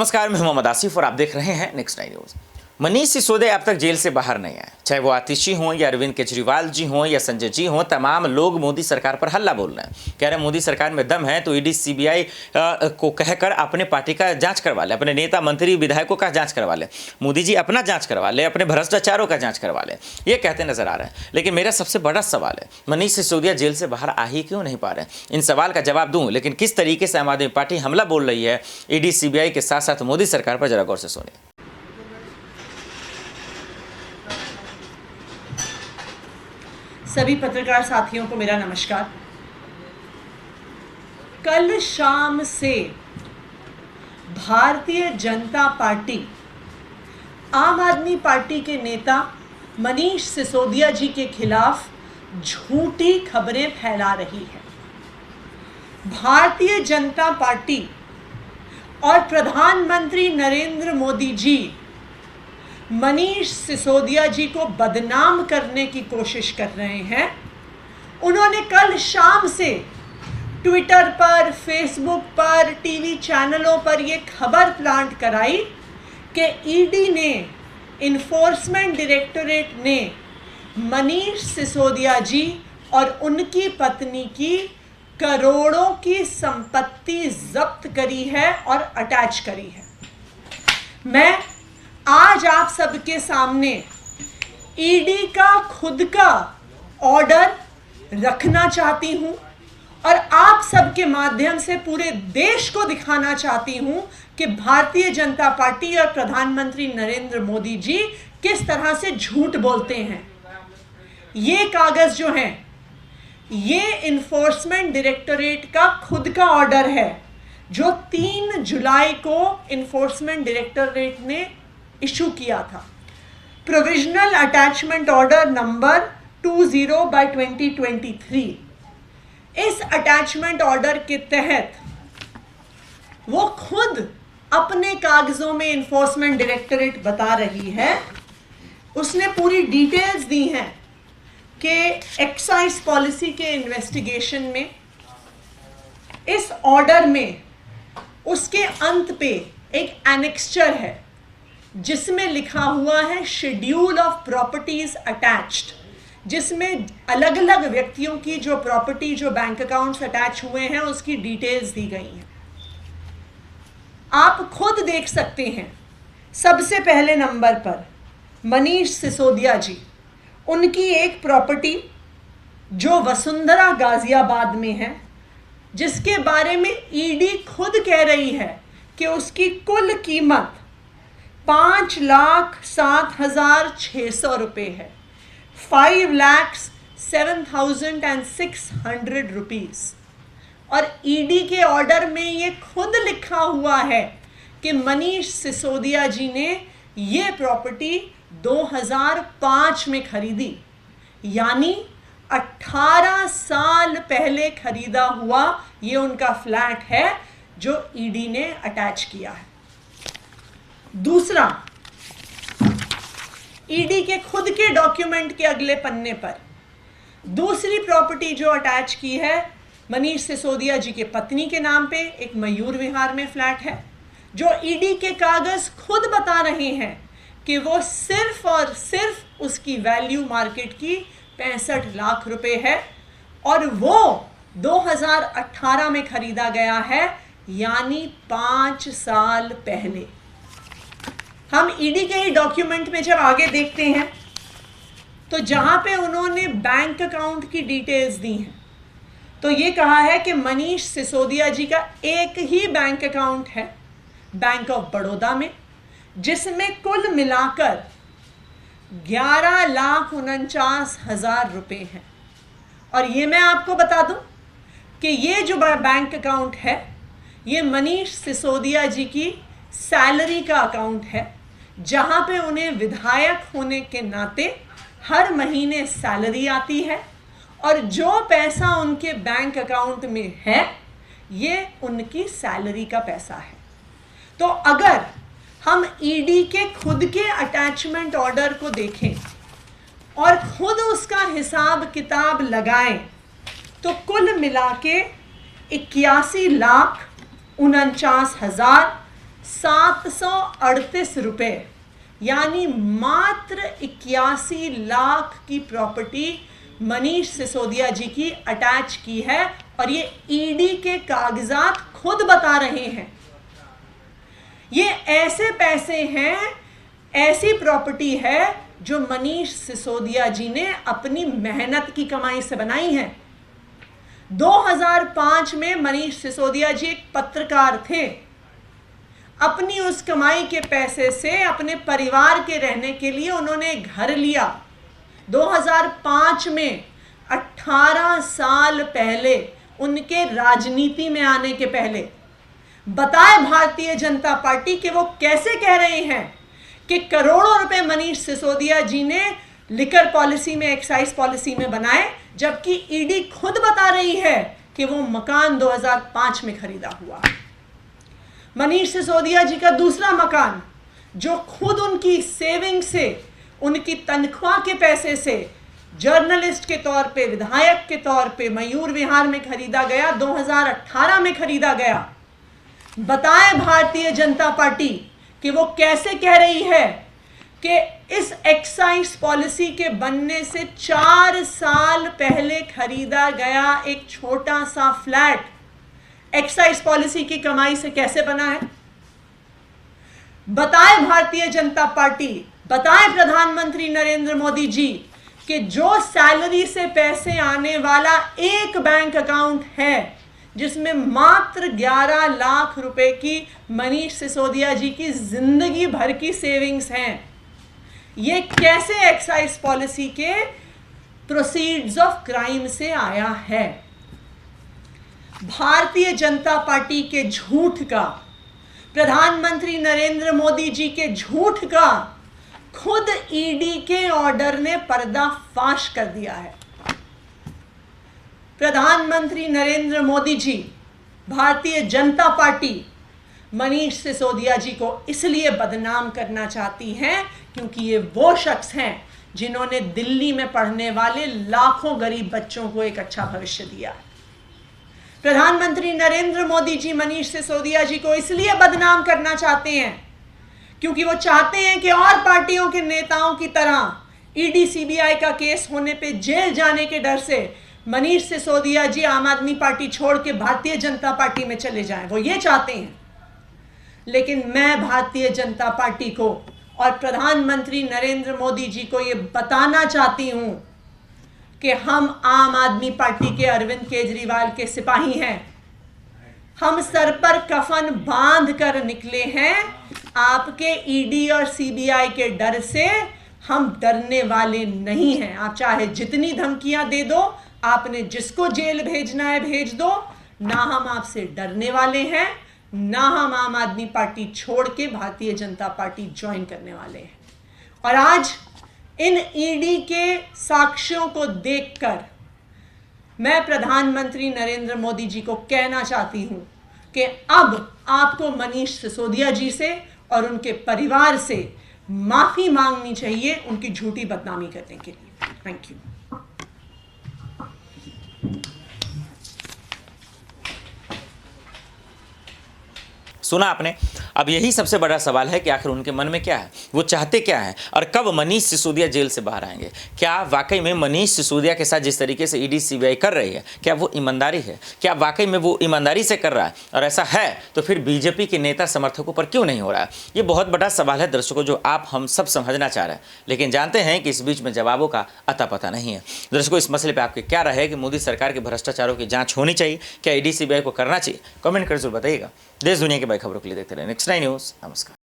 नमस्कार, मैं मोहम्मद आसिफ और आप देख रहे हैं नेक्स्ट 9 न्यूज़। मनीष सिसोदिया अब तक जेल से बाहर नहीं आए। चाहे वो आतिशी हों या अरविंद केजरीवाल जी हों या संजय जी हों, तमाम लोग मोदी सरकार पर हल्ला बोल रहे हैं। कह रहे हैं मोदी सरकार में दम है तो ईडी सीबीआई को कहकर अपने पार्टी का जांच करवा ले, अपने नेता मंत्री विधायकों का जांच करवा ले, मोदी जी अपना जांच करवा ले, अपने भ्रष्टाचारों का जांच करवा ले, ये कहते नजर आ रहे हैं। लेकिन मेरा सबसे बड़ा सवाल है, मनीष सिसोदिया जेल से बाहर आ ही क्यों नहीं पा रहे? इन सवाल का जवाब दूं, लेकिन किस तरीके से आम आदमी पार्टी हमला बोल रही है ईडी सीबीआई के साथ साथ मोदी सरकार पर, जरा गौर से सुनिए। सभी पत्रकार साथियों को मेरा नमस्कार। कल शाम से भारतीय जनता पार्टी आम आदमी पार्टी के नेता मनीष सिसोदिया जी के खिलाफ झूठी खबरें फैला रही है। भारतीय जनता पार्टी और प्रधानमंत्री नरेंद्र मोदी जी मनीष सिसोदिया जी को बदनाम करने की कोशिश कर रहे हैं। उन्होंने कल शाम से ट्विटर पर, फेसबुक पर, टीवी चैनलों पर यह खबर प्लांट कराई कि ईडी ने, इन्फोर्समेंट डायरेक्टोरेट ने मनीष सिसोदिया जी और उनकी पत्नी की करोड़ों की संपत्ति जब्त करी है और अटैच करी है। मैं आज आप सबके सामने ईडी का खुद का ऑर्डर रखना चाहती हूं और आप सबके माध्यम से पूरे देश को दिखाना चाहती हूं कि भारतीय जनता पार्टी और प्रधानमंत्री नरेंद्र मोदी जी किस तरह से झूठ बोलते हैं। ये कागज जो हैं, ये इन्फोर्समेंट डायरेक्टोरेट का खुद का ऑर्डर है जो 3 जुलाई को इन्फोर्समेंट डायरेक्टोरेट ने इशू किया था। Provisional attachment order number 20/2023। इस अटैचमेंट ऑर्डर के तहत वो खुद अपने कागजों में इन्फोर्समेंट डायरेक्टोरेट बता रही है, उसने पूरी डिटेल्स दी हैं कि एक्साइज पॉलिसी के इन्वेस्टिगेशन में इस ऑर्डर में उसके अंत पे एक एनेक्स्चर है जिसमें लिखा हुआ है शेड्यूल ऑफ प्रॉपर्टीज अटैच्ड, जिसमें अलग अलग व्यक्तियों की जो प्रॉपर्टी, जो बैंक अकाउंट्स अटैच हुए हैं, उसकी डिटेल्स दी गई हैं। आप खुद देख सकते हैं। सबसे पहले नंबर पर मनीष सिसोदिया जी, उनकी एक प्रॉपर्टी जो वसुंधरा गाजियाबाद में है, जिसके बारे में ईडी खुद कह रही है कि उसकी कुल कीमत 5,07,600 रुपये है, 5,07,600 रुपीज़। और ईडी के ऑर्डर में ये खुद लिखा हुआ है कि मनीष सिसोदिया जी ने ये प्रॉपर्टी 2005 में खरीदी, यानी 18 साल पहले खरीदा हुआ ये उनका फ्लैट है जो ईडी ने अटैच किया है। दूसरा, ईडी के खुद के डॉक्यूमेंट के अगले पन्ने पर दूसरी प्रॉपर्टी जो अटैच की है मनीष सिसोदिया जी के पत्नी के नाम पे, एक मयूर विहार में फ्लैट है, जो ईडी के कागज खुद बता रहे हैं कि वो सिर्फ और सिर्फ उसकी वैल्यू मार्केट की 65 लाख रुपए है और वो 2018 में खरीदा गया है, यानी 5 साल पहले। हम ईडी के ही डॉक्यूमेंट में जब आगे देखते हैं तो जहां पे उन्होंने बैंक अकाउंट की डिटेल्स दी हैं, तो ये कहा है कि मनीष सिसोदिया जी का एक ही बैंक अकाउंट है बैंक ऑफ बड़ौदा में, जिसमें कुल मिलाकर 11,49,000 रुपये हैं। और ये मैं आपको बता दूं कि ये जो बैंक अकाउंट है, ये मनीष सिसोदिया जी की सैलरी का अकाउंट है, जहां पे उन्हें विधायक होने के नाते हर महीने सैलरी आती है और जो पैसा उनके बैंक अकाउंट में है ये उनकी सैलरी का पैसा है। तो अगर हम ईडी के खुद के अटैचमेंट ऑर्डर को देखें और खुद उसका हिसाब किताब लगाएं तो कुल मिला के 81,49,000 738 रुपए, यानी मात्र 81 लाख की प्रॉपर्टी मनीष सिसोदिया जी की अटैच की है, और ये ईडी के कागजात खुद बता रहे हैं। ये ऐसे पैसे हैं, ऐसी प्रॉपर्टी है जो मनीष सिसोदिया जी ने अपनी मेहनत की कमाई से बनाई है। 2005 में मनीष सिसोदिया जी एक पत्रकार थे। अपनी उस कमाई के पैसे से अपने परिवार के रहने के लिए उन्होंने घर लिया। 2005 में 18 साल पहले, उनके राजनीति में आने के पहले। बताए भारतीय जनता पार्टी कि वो कैसे कह रहे हैं कि करोड़ों रुपए मनीष सिसोदिया जी ने लिकर पॉलिसी में, एक्साइज पॉलिसी में बनाए, जबकि ईडी खुद बता रही है कि वो मकान 2005 में खरीदा हुआ। मनीष सिसोदिया जी का दूसरा मकान, जो खुद उनकी सेविंग से, उनकी तनख्वाह के पैसे से, जर्नलिस्ट के तौर पे, विधायक के तौर पे मयूर विहार में खरीदा गया, 2018 में खरीदा गया। बताए भारतीय जनता पार्टी कि वो कैसे कह रही है कि इस एक्साइज पॉलिसी के बनने से 4 साल पहले खरीदा गया एक छोटा सा फ्लैट एक्साइज पॉलिसी की कमाई से कैसे बना है। बताए भारतीय जनता पार्टी, बताए प्रधानमंत्री नरेंद्र मोदी जी कि जो सैलरी से पैसे आने वाला एक बैंक अकाउंट है, जिसमें मात्र 11 लाख रुपए की मनीष सिसोदिया जी की जिंदगी भर की सेविंग्स हैं, ये कैसे एक्साइज पॉलिसी के प्रोसीड्स ऑफ क्राइम से आया है। भारतीय जनता पार्टी के झूठ का, प्रधानमंत्री नरेंद्र मोदी जी के झूठ का खुद ईडी के ऑर्डर ने पर्दाफाश कर दिया है। प्रधानमंत्री नरेंद्र मोदी जी, भारतीय जनता पार्टी मनीष सिसोदिया जी को इसलिए बदनाम करना चाहती हैं क्योंकि ये वो शख्स हैं जिन्होंने दिल्ली में पढ़ने वाले लाखों गरीब बच्चों को एक अच्छा भविष्य दिया है। प्रधानमंत्री नरेंद्र मोदी जी मनीष सिसोदिया जी को इसलिए बदनाम करना चाहते हैं क्योंकि वो चाहते हैं कि और पार्टियों के नेताओं की तरह ईडी सीबीआई का केस होने पे जेल जाने के डर से मनीष सिसोदिया जी आम आदमी पार्टी छोड़ के भारतीय जनता पार्टी में चले जाएं। वो ये चाहते हैं। लेकिन मैं भारतीय जनता पार्टी को और प्रधानमंत्री नरेंद्र मोदी जी को ये बताना चाहती हूं कि हम आम आदमी पार्टी के अरविंद केजरीवाल के सिपाही हैं। हम सर पर कफन बांध कर निकले हैं। आपके ईडी और सीबीआई के डर से हम डरने वाले नहीं हैं। आप चाहे जितनी धमकियां दे दो, आपने जिसको जेल भेजना है भेज दो, ना हम आपसे डरने वाले हैं, ना हम आम आदमी पार्टी छोड़ के भारतीय जनता पार्टी ज्वाइन करने वाले हैं। और आज इन ईडी के साक्ष्यों को देखकर मैं प्रधानमंत्री नरेंद्र मोदी जी को कहना चाहती हूं कि अब आपको मनीष सिसोदिया जी से और उनके परिवार से माफी मांगनी चाहिए उनकी झूठी बदनामी करने के लिए। Thank you. सुना आपने। अब यही सबसे बड़ा सवाल है कि आखिर उनके मन में क्या है, वो चाहते क्या हैं और कब मनीष सिसोदिया जेल से बाहर आएंगे। क्या वाकई में मनीष सिसोदिया के साथ जिस तरीके से ईडी सीबीआई कर रही है, क्या वो ईमानदारी है? क्या वाकई में वो ईमानदारी से कर रहा है? और ऐसा है तो फिर बीजेपी के नेता समर्थकों पर क्यों नहीं हो रहा है? ये बहुत बड़ा सवाल है दर्शकों, जो आप हम सब समझना चाह रहे हैं, लेकिन जानते हैं कि इस बीच में जवाबों का अता पता नहीं है। दर्शकों, इस मसले पर आपके क्या राय है कि मोदी सरकार के भ्रष्टाचारों की जाँच होनी चाहिए, क्या ईडी सीबीआई को करना चाहिए? कमेंट कर जरूर बताइएगा। देश दुनिया की बड़ी खबरों के लिए देखते रहे नेक्स्ट 9 न्यूज़। नमस्कार।